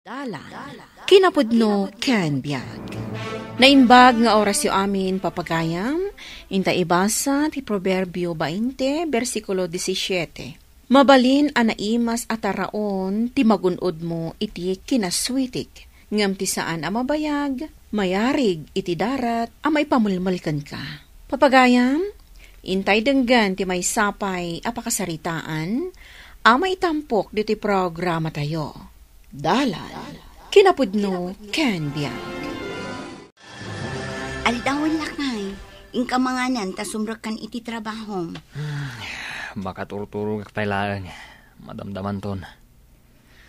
Dalan, kinapudno ken biag. Naimbag nga oras yu amin papagayam, inta ibasa ti Proverbio 20, versikulo 17. Mabalin anaimas ataraon ti magunod mo iti kinaswitik, ngam ti saan amabayag, mayarig iti darat, amay pamulmulkan ka. Papagayam, intay denggan ti may sapay apakasaritaan, amay tampok diti programa tayo. Dalan, kinapudno ken biag. Aldawon lakay, ingka manganan ta sumrakan iti trabaho. Makaturturog kailangan. Madamdaman ton.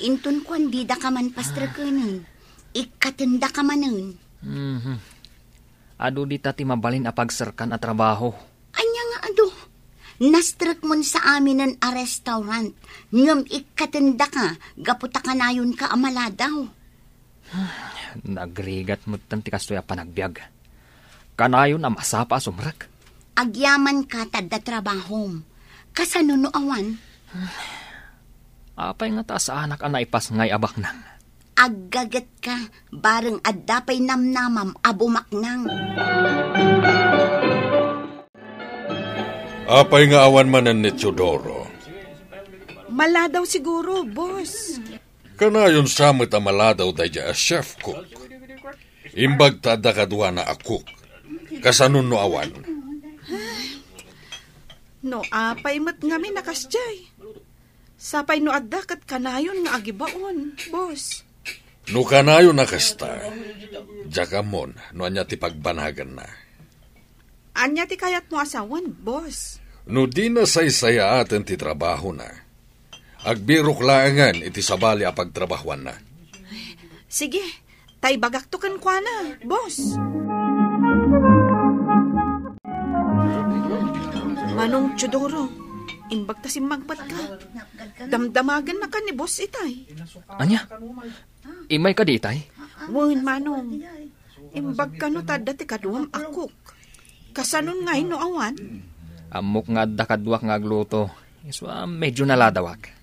Intun kwan di da ka man pastrakanan. Ikatenda ka manan. Ado di tati mabalin apagserkan at trabaho. Anya nga ado. Nastrak mon sa aminan a restaurant. Ngam ikatenda ka, gaputa ka na yun ka amaladaw. Nagrigat mo tanti kastoy panagbiag. Kanayon na masapa sumrak. Agyaman ka tadda trabaho. Kasano no awan? Apay nga ta sa anak ang naipas ngay abak nang. Aggagat ka, bareng addapay namnamam abumak nang. Apay nga awan manan ni Teodoro. Maladaw siguro, boss. Kanayon samit ang maladaw daya a chef cook. Imbag tada kadwa na a cook. Kasanun no awan. No, apay mat ngami nakasjay. Sapay no adda kat kanayon nga agibaon, boss. No kanayon nakasta. Jakamon, no anya ti pagbanagan na. Anya ti kayat mo asawan, boss. No di na saysaya atin ti trabaho na. Agbirok laangan iti sabali a pagtrabahuan na. Sige, tay bagaktukan kwa na, boss. Manong Teodoro, imbag ta simbagpat ka. Damdamagan na ka ni boss itay. Anya? Imay ka di itay? Wen, manong. Imbag ka no tada ti kaduam akok. Kasanon ngay no awan? Amok nga dakadwak nga agluto. So, medyo naladawak.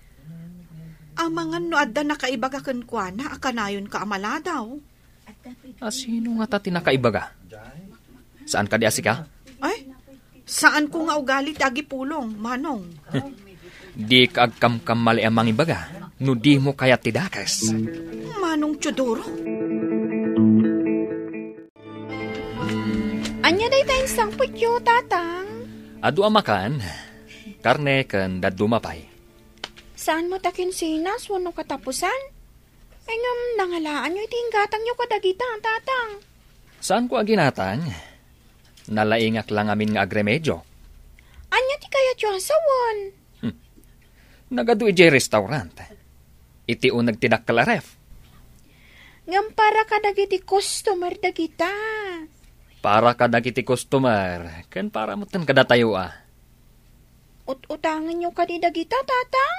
Amangan no adda nakaibagakan kwa na akanayon ka amaladaw. Sino nga ta tinakaibaga? Saan ka di asika? Ay, saan ko nga ugali tagi pulong, manong? Di ka agkamkam mali amang ibaga. No di mo kaya tidakas. Manong Teodoro? Anya day tayong sangputyo, tatang? Adu amakan, karne kan dadumapay. Saan mo takin sinas, wano katapusan? Ay ngam, nangalaan nyo iti inggatang nyo kadagita, tatang. Saan ko aginatang? Nalaingak lang amin nga agremedyo. Anya ti kaya tiyo asawan? Nagadu ije restaurant. Iti unag tinakkalaref. Ngam para kadagiti customer dagita. Para kadagiti customer, kan para mo tan kadatayo Utangan nyo ka di dagita, tatang?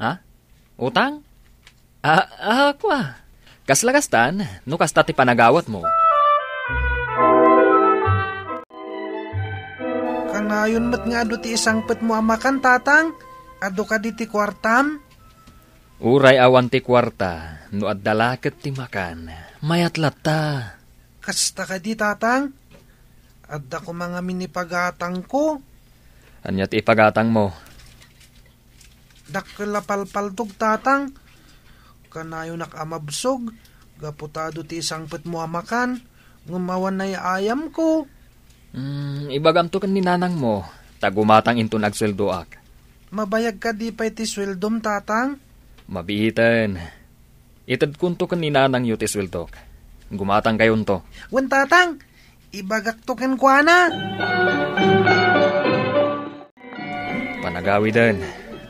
Ha? Utang? Ako Kaslagastan, no kasta ti panagawat mo. Kanayon mat nga ado ti isang pet mo amakan, tatang? Ado ka di ti kwartam? Uray awan ti kwarta, no addalaket ti makan. Mayat lata. Kasta ka di, tatang? Adda ko mga minipagatang ko. Anya ti ipagatang mo? Dakkalapalpaldog, tatang. Kanayon nakamabsog. Gaputado ti isang pet mo amakan. Ngumawan na ayam ko. Ibagam to kan ninanang mo. Tagumatang into nagsweldoak. Mabayag ka di pa iti sweldom, tatang? Mabihitan. Itad kunto kan ninanang yu ti sweldok. Gumatang kayon to. Wen, tatang, ibagaktoken kwa na. Panagawid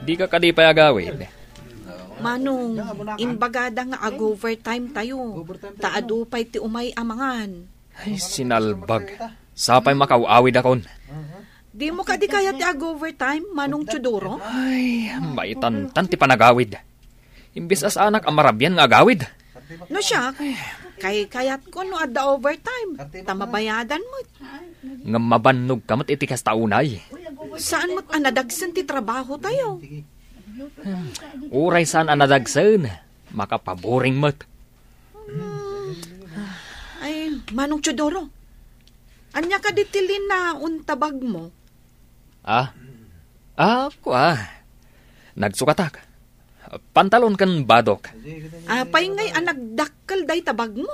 di ka kadipay agawid. Manong, imbagada nga ag-overtime tayo. Taado pa'y ti umay amangan. Ay, sinalbag. Sapay makawawid akon. Di mo ka di kaya ti ag-overtime, Manong Teodoro? Ay, maitantan ti panagawid. Imbis as anak amarabyan nga agawid. No siya, kayat ko no adda overtime. Tamabayadan mo. Nga mabannog kamat iti kastaunay. Saan mo't anadagsan ti trabaho tayo? Uray saan anadagsan. Makapaboring mat. Manong Chodoro, anya ka ditilin na untabag mo? Nagsukatak. Pantalon kan badok. Apay ngay nagdakkel day tabag mo.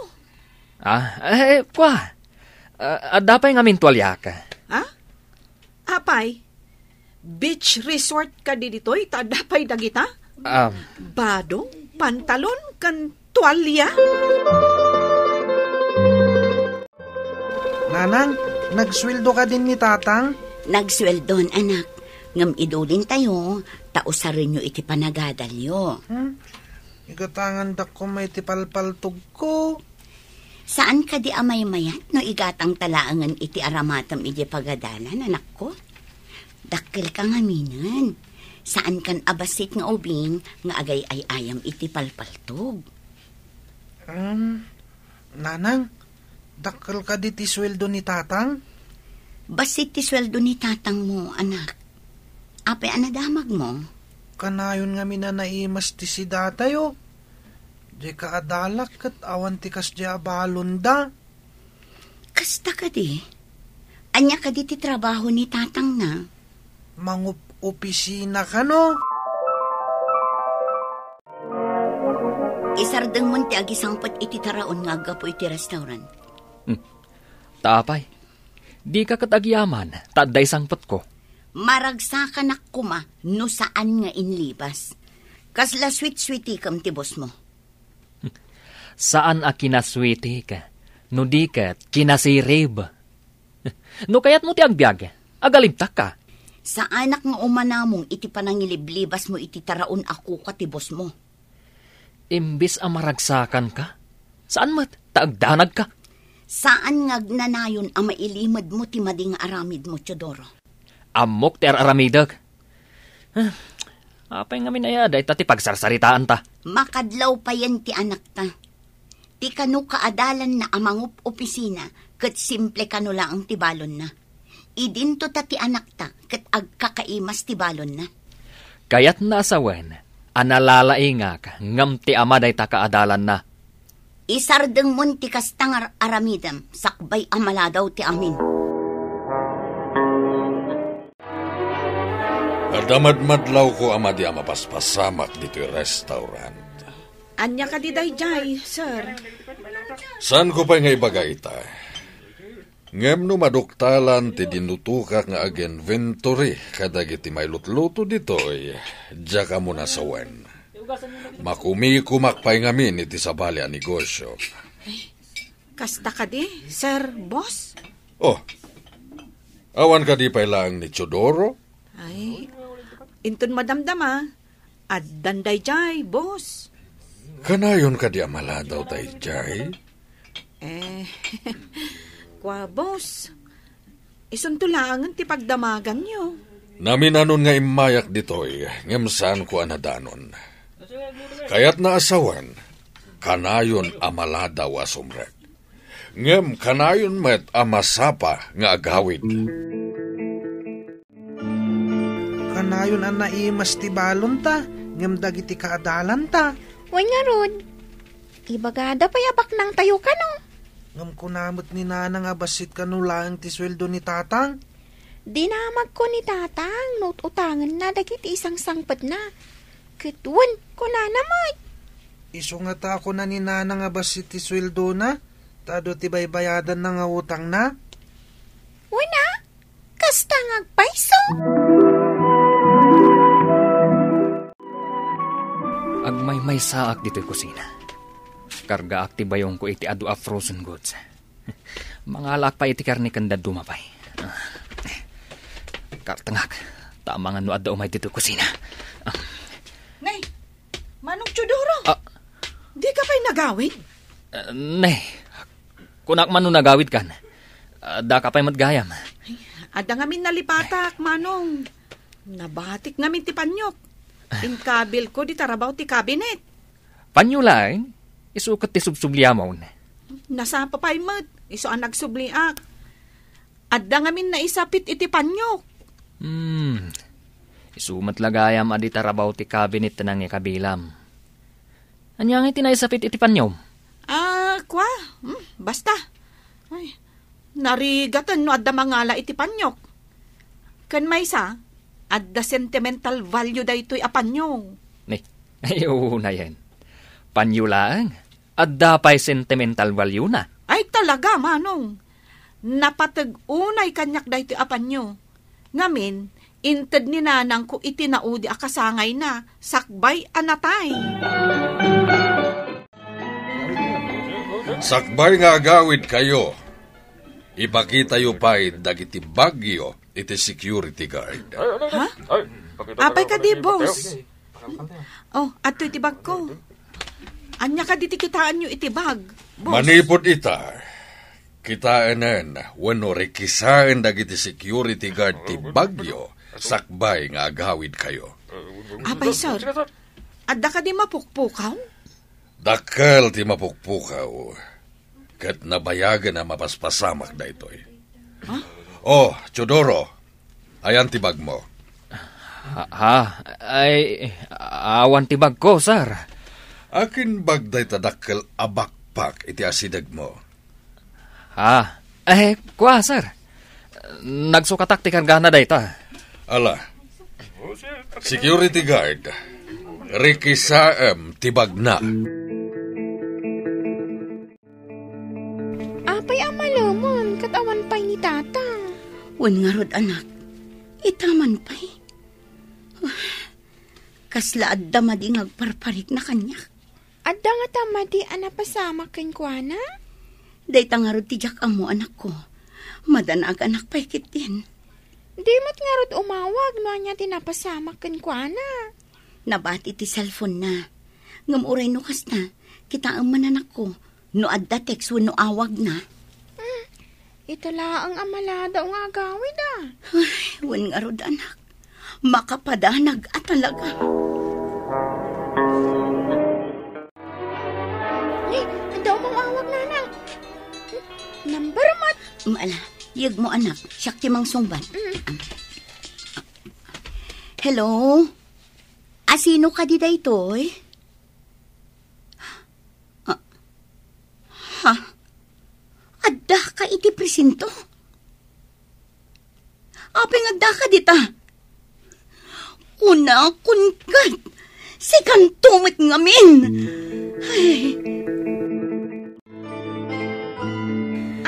Dapay ngamin tuwalya ka. Apay, beach resort ka di ditoy, tadapay dagita? Badong, pantalon, kan tuwalya? Nanang, nagsweldo ka din ni tatang? Nagsweldon, anak. Ngam idulin tayo, tausarin nyo iti panagadalyo. Igatangan dak ko may tipalpaltog ko. Saan ka di amay mayat no igatang talaangan iti aramatam iti pagadalan, anak ko? Dakkel ka nga minan. Saan kan abasit nga ubing nga agay ay ayam iti palpaltog? Nanang, dakkel ka di ti sweldo ni tatang? Basit ti sweldo ni tatang mo, anak. Apay anadamag mo? Kanayon nga minanaimas ti si datayo. Di ka adalak kat awan ti kas di abalon da. Kasta ka di. Anya ka di ti trabaho ni tatang na. Opisina ka no? Isardeng mo ti agisangpat iti taraon nga agapo iti restaurant. Tapay, di ka katagyaman, taday sangpat ko. Maragsakan na kuma no saan nga inlibas. Kasla sweet-sweety kam ti boss mo. Saan a kinaswiti ka? No di kat kinasirib. No kayat mo ti agbyag, agalibtak ka. Sa anak nga umanamong iti panangiliblibas mo iti taraon ako ka ti boss mo. Imbis a maragsakan ka? Saan mat? Taagdanag ka? Saan nga nanayon ang mailimad mo ti mading aramid mo, Chodoro? Amok ter aramidag. Apay nga minayaday tati pagsarsaritaan ta. Makadlaw pa yan ti anak ta. Ti kanu kaadalan na amangup opisina kat simple kanu lang ti balon na. Idinto ta ti anak ta kat agkakaimas ti balon na. Kayat naasawen, analalaingak ngam ti amaday ta kaadalan na. Isardeng mon ti kastang aramidam sakbay amala daw ti amin. Adamadmadlaw ko amadi amapaspasamak dito restaurant. Anya ka di dayjay, sir? San ko pa nga ibagay ita? Ngem no maduktalan ti dinutukak nga inventory kadag iti may lutluto ditoy, diya ka muna sawen. Makumikumakpay ngamin iti sabali a negosyo. Kasta ka di, sir, boss? Awan ka di pa lang ni Chodoro? Ay, intun madamdama, at danday jay, boss. Kanayon ka di amala daw tay jay? Kwa, boss. Isuntulangan ti pagdamagan nyo. Naminanon nga imayak ditoy, ngem saan ko anadanon. Kaya't naasawan, kanayon amala daw asumrek. Ngem kanayon met amasapa nga agawid. Kanayon ang naimas ti balon ta, ngem dagiti kaadalan ta. Way nga rod, ibagada payabak nang tayo ka no. Ngam kunamot ni nanang abasit kanulang ti sweldo ni tatang. Dinamag ko ni tatang, note utangan na dagiti isang sangpad na. Kitwan ko na naman. Isungat ako na ni nanang abasit ti sweldo na, tado ti baybayadan na nga utang na. Wala, kasta ngagpaiso. Agmay-may saak dito'y kusina. Karga aktibayong ko iti adu a frozen goods. Mangalak pa iti karni kanda dumapay. Kartangak, tamangan no adda umay dito'y kusina. Nay, Manong Chodoro, di ka pa'y nagawid? Nay, kunak man no nagawid kan. Da ka pa'y matgayam. Ada ngamin nalipatak, Manong. Nabatik ngamin ti panyok. Inkabil ko di tarabaw ti kabinet. Panyo lang, isukat ti subsubliamaw na. Nasa papaymat, iso ang nagsubliak. Adda ngamin na isapit iti panyok. Isumat lagayam adi tarabaw ti kabinet tanang ikabilam. Anyang iti na isapit iti panyom? Kwa, basta. Ay, narigatan no adda mangala iti panyok. Kan maysa, adda sentimental value da ito'y apanyo. Ay, na yan. Panyo lang. Adda pa'y sentimental value na. Ay talaga, Manong. Napatag-unay kanyak da ito'y apanyo. Ngamin, inted ni nanang ko itinaudi akasangay na, sakbay anatay. Sakbay nga agawid kayo. Ipakita yu pa'y dagiti bagyo iti security guard. Ha? Apay ka di, boss. Oh, ato itibag ko. Anya ka ditikitaan nyo itibag, boss. Manipod ita. Kitaanan, wano rekisaan dagiti security guard ti bagyo, sakbay nga agawid kayo. Apay, sir. Adda ka di mapukpukaw? Dakal ti mapukpukaw. Kat nabayagan na mapaspasamak da ito'y. Huh? Oh, Chodoro, ayan tibag mo. Ay, awan tibag ko, sir. Akin bagday tadakkel abakpak iti asidag mo. Kwa, sir. Nagsukatak ti kargana da ita. Ala, security guard, rikisaem tibag na. Apay amalamon, katawan pa'y ni tata. Wan nga rod, anak. Itaman pa'y. Kasla adda madi ngagparparik na kanya. Adda nga tamadi anapasama ken kuana? Dayta nga rod tijak amo, anak ko. Madanag anak pa'y kitin. Di mat nga rod umawag no anya tinapasama ken kuana. Nabati ti cellphone na. Ngamuray no kas na. Kita ang mananak ko. No adda text no awag na. Itala ang amalada nga agawid Ay, wan nga rod, anak. Makapadanag at talaga. Daw mawawag na na. Number mat. Maala, yag mo anak. Siyak ti mang sungban. Hello? Asino ka di da ito'y? Ha? Adda ka iti presinto? Apeng adda ka dita? Kuna, kunkat. Sikan tumit ngamin. Ay.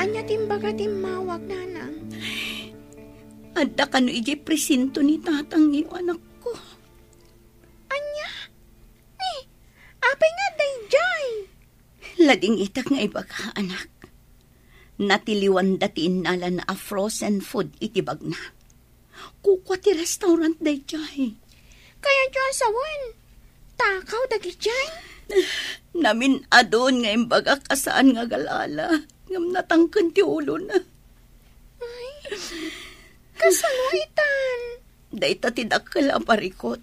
Anya timbaga timawag nanang. Adda ka no iti presinto ni tatang iyo anak ko. Anya? Ni, apay nga dayjay. Lading itak nga iba ka, anak. Natiliwan dati inala na a frozen food itibag na. Kukwa ti restaurant day jay. Kaya dyan sawan. Takaw dagi jay. Namin adon nga imbaga kasaan nga galala. Ngam natangkan ti ulo na. Ay, kasaluitan. Dayta ti dakkel a parikot.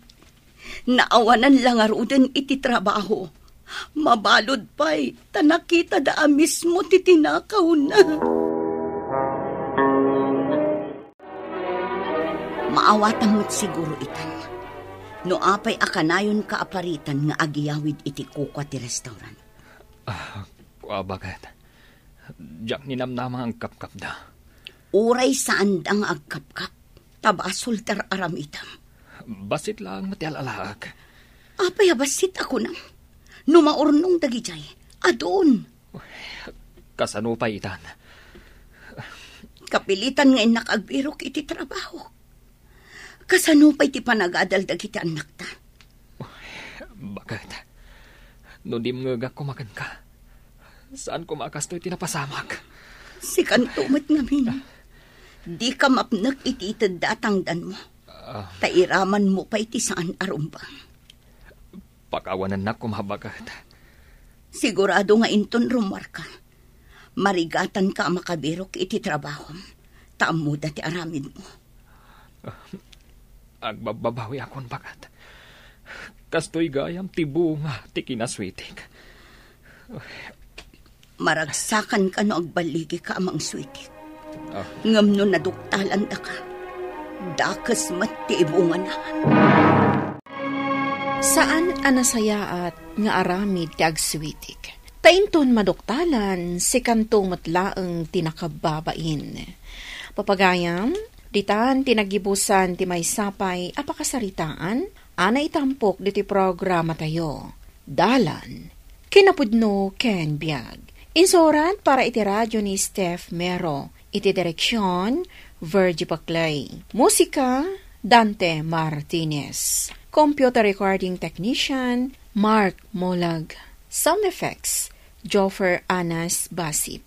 Naawanan lang arudan iti trabaho. Mabalod pa'y tanakita da mismo titinakaw na. Maawatan mo't siguro itan. No apay akanayon kaaparitan nga agiyawid iti kukwa ti restaurant. Bagat. Diyak ninamnamang ang kapkap da. Uray saan ang agkapkap. Tabasol tar aramitam. Basit lang mati alalaag. Apay abasit ako na. Numaurnong dagijay. Adoon. Kasano pa itan? Kapilitan nga nakagbirok iti trabaho. Kasano pa iti panagadal dagiti anak ta? Bakit? No di mga kumakan ka. Saan kumakas to'y tinapasamak? Si kantumot ngamin. Di ka mapnak iti datangdan mo. Tairaman mo pa iti saan arumbang. Pakawanan na kumabagat. Sigurado nga inton rumar ka. Marigatan ka makabirok iti trabaho. Taamuda ti aramid mo. Agbababawi akon bagat. Kastoy gayam tibunga ti kinaswitik. Maragsakan ka no agbaligi ka amang switik. Ngam no naduktalan da ka. Dakas mati ibunga na. Saan anasayaat nga aramid ti agswitik? Tainton maduktalan, si kantong matlaang tinakababain. Papagayam, ditan tinagibusan ti may sapay apakasaritaan, ana itampok diti programa tayo. Dalan, kinapudno ken biag. Insurat para iti radyo ni Steph Mero, iti direksyon, Virgie Paclay. Musika, Dante Martinez. Computer recording technician, Mark Molag. Sound effects, Joffer Anas Basip.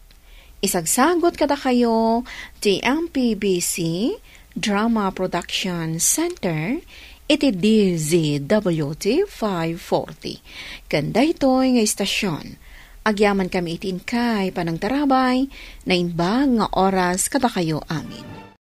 Isagsagot kada kayo, ti MPBC Drama Production Center, iti DZWT 540. Kanda ito'y nga istasyon. Agyaman kami itin kay panang tarabay, na inbag nga oras kada kayo amin.